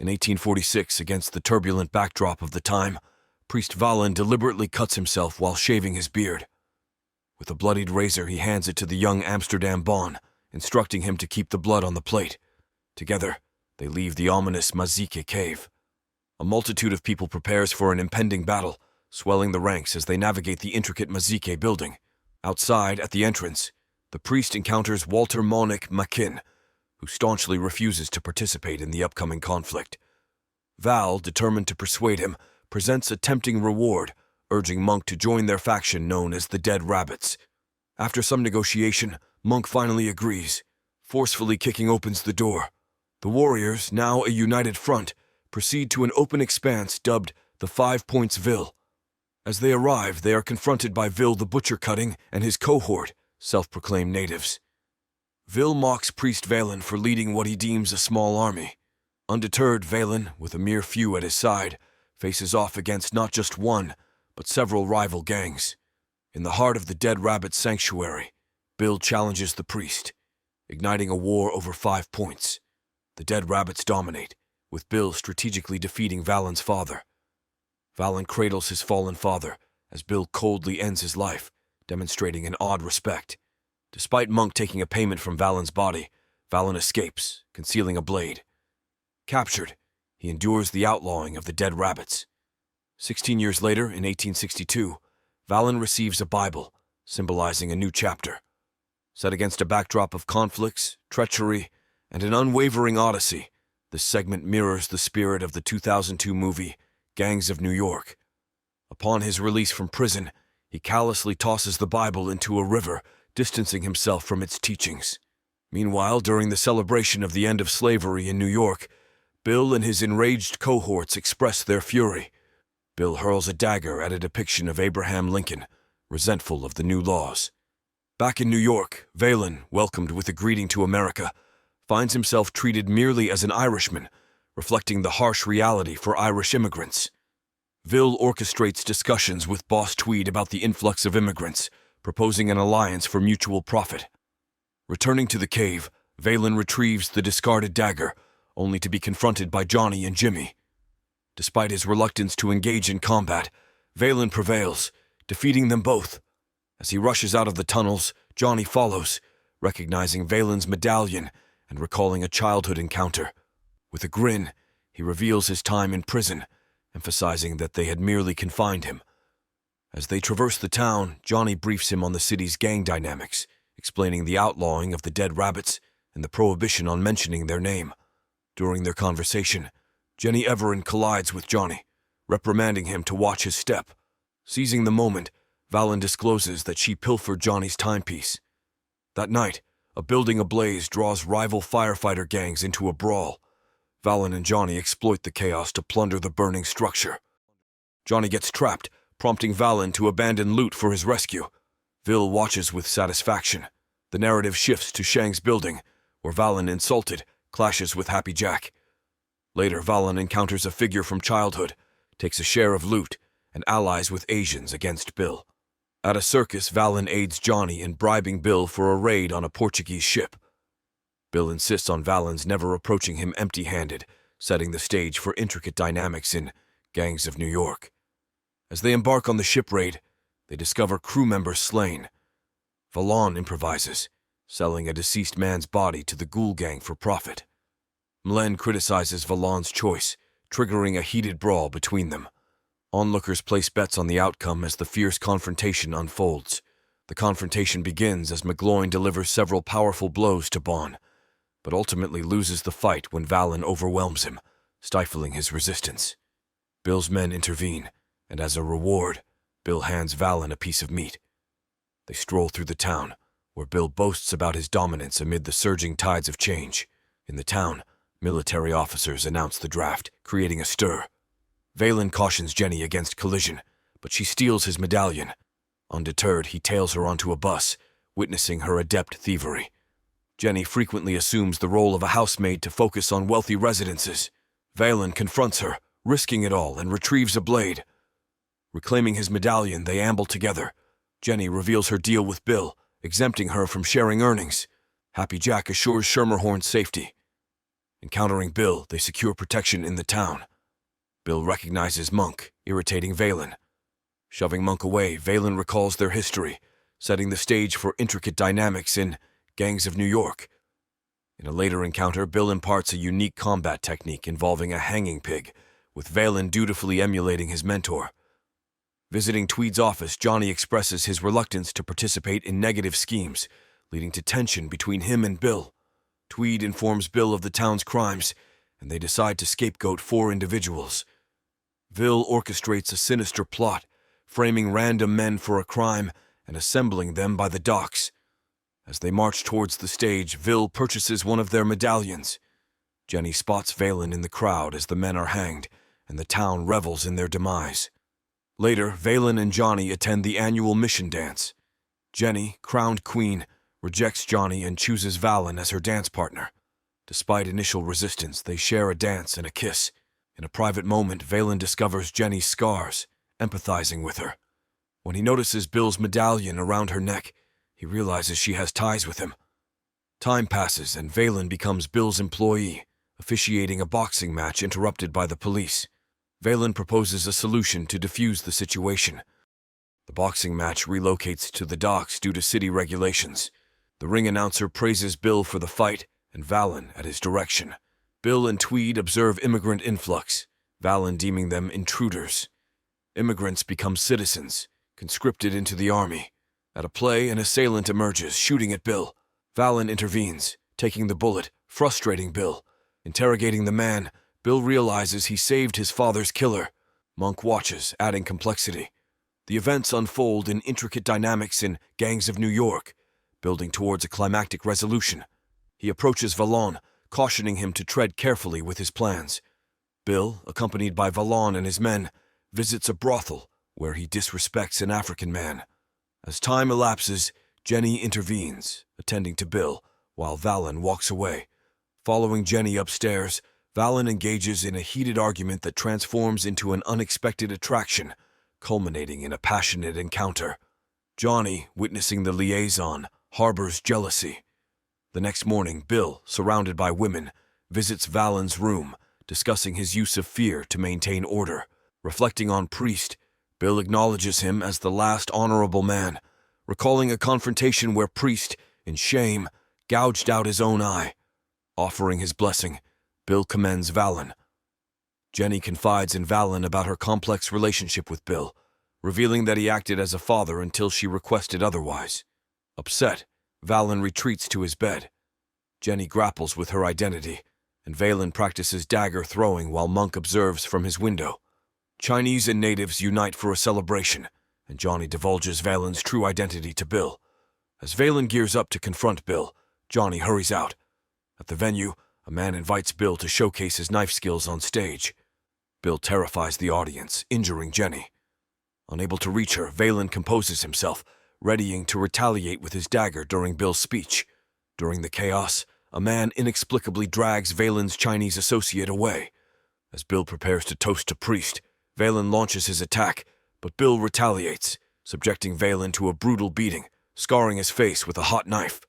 In 1846, against the turbulent backdrop of the time, Priest Valen deliberately cuts himself while shaving his beard. With a bloodied razor, he hands it to the young Amsterdam Bon, instructing him to keep the blood on the plate. Together, they leave the ominous Mazike cave. A multitude of people prepares for an impending battle, swelling the ranks as they navigate the intricate Mazike building. Outside, at the entrance, the priest encounters Walter Monuk McIn, who staunchly refuses to participate in the upcoming conflict. Val, determined to persuade him, presents a tempting reward, urging Monk to join their faction known as the Dead Rabbits. After some negotiation, Monk finally agrees, forcefully kicking open the door. The warriors, now a united front, proceed to an open expanse dubbed the 5 Points Vil. As they arrive, they are confronted by Vil the Butcher Cutting and his cohort, self-proclaimed natives. Vil mocks Priest Valen for leading what he deems a small army. Undeterred, Valon, with a mere few at his side, faces off against not just one, but several rival gangs. In the heart of the Dead Rabbit sanctuary, Vil challenges the priest, igniting a war over 5 points. The Dead Rabbits dominate, with Vil strategically defeating Valon's father. Valon cradles his fallen father as Vil coldly ends his life, demonstrating an odd respect. Despite Monk taking a payment from Valon's body, Valon escapes, concealing a blade. Captured, he endures the outlawing of the Dead Rabbits. 16 years later, in 1862, Valon receives a Bible, symbolizing a new chapter. Set against a backdrop of conflicts, treachery, and an unwavering odyssey, this segment mirrors the spirit of the 2002 movie, Gangs of New York. Upon his release from prison, he callously tosses the Bible into a river, distancing himself from its teachings. Meanwhile, during the celebration of the end of slavery in New York, Vil and his enraged cohorts express their fury. Vil hurls a dagger at a depiction of Abraham Lincoln, resentful of the new laws. Back in New York, Valon, welcomed with a greeting to America, finds himself treated merely as an Irishman, reflecting the harsh reality for Irish immigrants. Vil orchestrates discussions with Boss Tweed about the influx of immigrants, proposing an alliance for mutual profit. Returning to the cave, Valon retrieves the discarded dagger, only to be confronted by Johnny and Jimmy. Despite his reluctance to engage in combat, Valon prevails, defeating them both. As he rushes out of the tunnels, Johnny follows, recognizing Valon's medallion and recalling a childhood encounter. With a grin, he reveals his time in prison, emphasizing that they had merely confined him. As they traverse the town, Johnny briefs him on the city's gang dynamics, explaining the outlawing of the Dead Rabbits and the prohibition on mentioning their name. During their conversation, Jenny Everin collides with Johnny, reprimanding him to watch his step. Seizing the moment, Valon discloses that she pilfered Johnny's timepiece. That night, a building ablaze draws rival firefighter gangs into a brawl. Valon and Johnny exploit the chaos to plunder the burning structure. Johnny gets trapped, prompting Valon to abandon loot for his rescue. Vil watches with satisfaction. The narrative shifts to Shang's building, where Valon, insulted, clashes with Happy Jack. Later, Valon encounters a figure from childhood, takes a share of loot, and allies with Asians against Bill. At a circus, Valon aids Johnny in bribing Bill for a raid on a Portuguese ship. Bill insists on Valon's never approaching him empty-handed, setting the stage for intricate dynamics in Gangs of New York. As they embark on the ship raid, they discover crew members slain. Valon improvises, selling a deceased man's body to the Ghoul Gang for profit. Mlen criticizes Valon's choice, triggering a heated brawl between them. Onlookers place bets on the outcome as the fierce confrontation unfolds. The confrontation begins as McGloin delivers several powerful blows to Bon, but ultimately loses the fight when Valon overwhelms him, stifling his resistance. Bill's men intervene, and as a reward, Bill hands Valon a piece of meat. They stroll through the town, where Bill boasts about his dominance amid the surging tides of change. In the town, military officers announce the draft, creating a stir. Valon cautions Jenny against collision, but she steals his medallion. Undeterred, he tails her onto a bus, witnessing her adept thievery. Jenny frequently assumes the role of a housemaid to focus on wealthy residences. Valon confronts her, risking it all, and retrieves a blade. Reclaiming his medallion, they amble together. Jenny reveals her deal with Bill, exempting her from sharing earnings. Happy Jack assures Schermerhorn's safety. Encountering Bill, they secure protection in the town. Bill recognizes Monk, irritating Valen. Shoving Monk away, Valen recalls their history, setting the stage for intricate dynamics in Gangs of New York. In a later encounter, Bill imparts a unique combat technique involving a hanging pig, with Valen dutifully emulating his mentor. Visiting Tweed's office, Johnny expresses his reluctance to participate in negative schemes, leading to tension between him and Bill. Tweed informs Bill of the town's crimes, and they decide to scapegoat 4 individuals. Vil orchestrates a sinister plot, framing random men for a crime and assembling them by the docks. As they march towards the stage, Vil purchases one of their medallions. Jenny spots Valen in the crowd as the men are hanged, and the town revels in their demise. Later, Valen and Johnny attend the annual mission dance. Jenny, crowned queen, rejects Johnny and chooses Valon as her dance partner. Despite initial resistance, they share a dance and a kiss. In a private moment, Valen discovers Jenny's scars, empathizing with her. When he notices Bill's medallion around her neck, he realizes she has ties with him. Time passes and Valen becomes Bill's employee, officiating a boxing match interrupted by the police. Valen proposes a solution to defuse the situation. The boxing match relocates to the docks due to city regulations. The ring announcer praises Bill for the fight and Valon at his direction. Bill and Tweed observe immigrant influx, Valon deeming them intruders. Immigrants become citizens, conscripted into the army. At a play, an assailant emerges, shooting at Bill. Valon intervenes, taking the bullet, frustrating Bill. Interrogating the man, Bill realizes he saved his father's killer. Monk watches, adding complexity. The events unfold in intricate dynamics in Gangs of New York, building towards a climactic resolution. He approaches Valon, cautioning him to tread carefully with his plans. Bill, accompanied by Valon and his men, visits a brothel where he disrespects an African man. As time elapses, Jenny intervenes, attending to Bill, while Valon walks away. Following Jenny upstairs, Valon engages in a heated argument that transforms into an unexpected attraction, culminating in a passionate encounter. Johnny, witnessing the liaison, harbors jealousy. The next morning, Bill, surrounded by women, visits Valon's room, discussing his use of fear to maintain order. Reflecting on Priest, Bill acknowledges him as the last honorable man, recalling a confrontation where Priest, in shame, gouged out his own eye. Offering his blessing, Bill commends Valon. Jenny confides in Valon about her complex relationship with Bill, revealing that he acted as a father until she requested otherwise. Upset, Valon retreats to his bed. Jenny grapples with her identity, and Valon practices dagger throwing while Monk observes from his window. Chinese and natives unite for a celebration, and Johnny divulges Valon's true identity to Bill. As Valon gears up to confront Bill, Johnny hurries out. At the venue, a man invites Bill to showcase his knife skills on stage. Bill terrifies the audience, injuring Jenny. Unable to reach her, Valon composes himself, readying to retaliate with his dagger during Bill's speech. During the chaos, a man inexplicably drags Valon's Chinese associate away. As Bill prepares to toast to Priest, Valon launches his attack, but Bill retaliates, subjecting Valon to a brutal beating, scarring his face with a hot knife.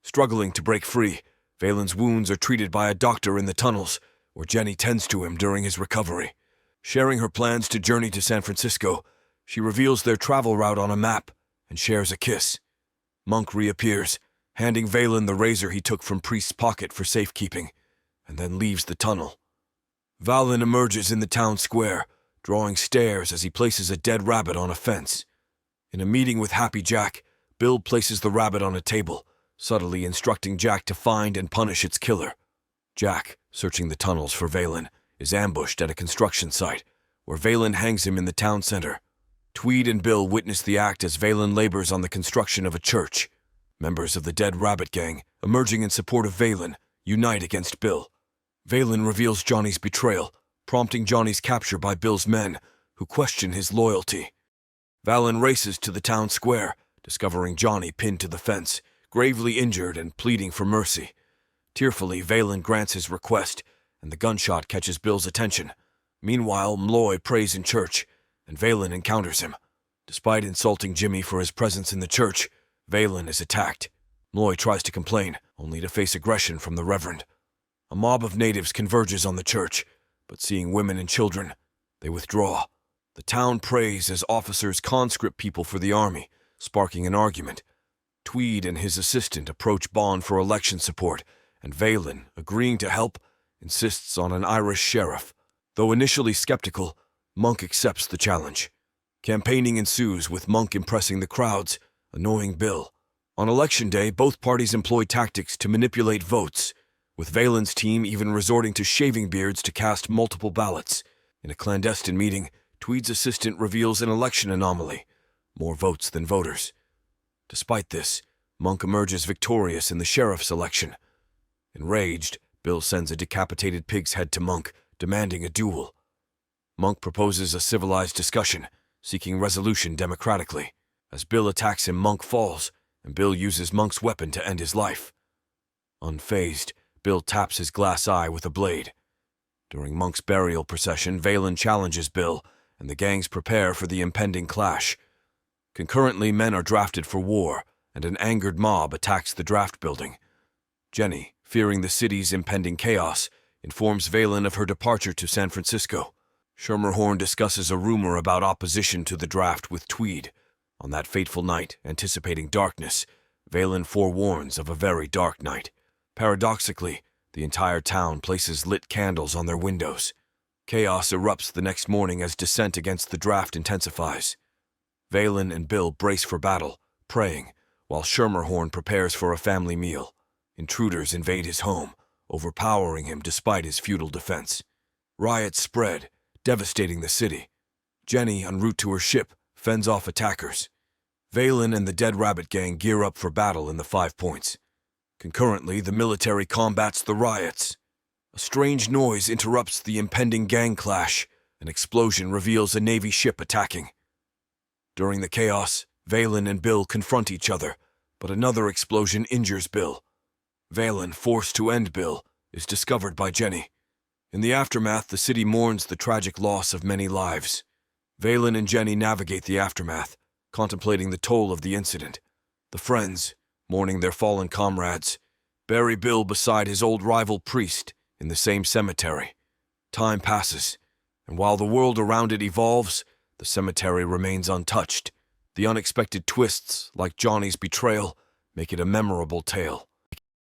Struggling to break free, Valon's wounds are treated by a doctor in the tunnels, where Jenny tends to him during his recovery. Sharing her plans to journey to San Francisco, she reveals their travel route on a map and shares a kiss. Monk reappears, handing Valon the razor he took from Priest's pocket for safekeeping, and then leaves the tunnel. Valon emerges in the town square, drawing stares as he places a dead rabbit on a fence. In a meeting with Happy Jack, Bill places the rabbit on a table, subtly instructing Jack to find and punish its killer. Jack, searching the tunnels for Valon, is ambushed at a construction site, where Valon hangs him in the town center. Tweed and Bill witness the act as Valon labors on the construction of a church. Members of the Dead Rabbit Gang, emerging in support of Valon, unite against Bill. Valon reveals Johnny's betrayal, prompting Johnny's capture by Bill's men, who question his loyalty. Valon races to the town square, discovering Johnny pinned to the fence, gravely injured and pleading for mercy. Tearfully, Valon grants his request, and the gunshot catches Bill's attention. Meanwhile, Mloy prays in church, and Valon encounters him. Despite insulting Jimmy for his presence in the church, Valon is attacked. Mloy tries to complain, only to face aggression from the Reverend. A mob of natives converges on the church, but seeing women and children, they withdraw. The town prays as officers conscript people for the army, sparking an argument. Tweed and his assistant approach Bon for election support, and Valen, agreeing to help, insists on an Irish sheriff. Though initially skeptical, Monk accepts the challenge. Campaigning ensues, with Monk impressing the crowds, annoying Bill. On election day, both parties employ tactics to manipulate votes, with Valen's team even resorting to shaving beards to cast multiple ballots. In a clandestine meeting, Tweed's assistant reveals an election anomaly, more votes than voters. Despite this, Monk emerges victorious in the sheriff's election. Enraged, Bill sends a decapitated pig's head to Monk, demanding a duel. Monk proposes a civilized discussion, seeking resolution democratically. As Bill attacks him, Monk falls, and Bill uses Monk's weapon to end his life. Unfazed, Bill taps his glass eye with a blade. During Monk's burial procession, Valen challenges Bill, and the gangs prepare for the impending clash. Concurrently, men are drafted for war, and an angered mob attacks the draft building. Jenny, fearing the city's impending chaos, informs Valen of her departure to San Francisco. Schermerhorn discusses a rumor about opposition to the draft with Tweed. On that fateful night, anticipating darkness, Valen forewarns of a very dark night. Paradoxically, the entire town places lit candles on their windows. Chaos erupts the next morning as dissent against the draft intensifies. Valen and Bill brace for battle, praying, while Schermerhorn prepares for a family meal. Intruders invade his home, overpowering him despite his futile defense. Riots spread, devastating the city. Jenny, en route to her ship, fends off attackers. Valen and the Dead Rabbit Gang gear up for battle in the 5 Points. Concurrently, the military combats the riots. A strange noise interrupts the impending gang clash. An explosion reveals a Navy ship attacking. During the chaos, Valen and Bill confront each other, but another explosion injures Bill. Valen, forced to end Bill, is discovered by Jenny. In the aftermath, the city mourns the tragic loss of many lives. Valen and Jenny navigate the aftermath, contemplating the toll of the incident. The friends, mourning their fallen comrades, bury Bill beside his old rival Priest in the same cemetery. Time passes, and while the world around it evolves, the cemetery remains untouched. The unexpected twists, like Johnny's betrayal, make it a memorable tale.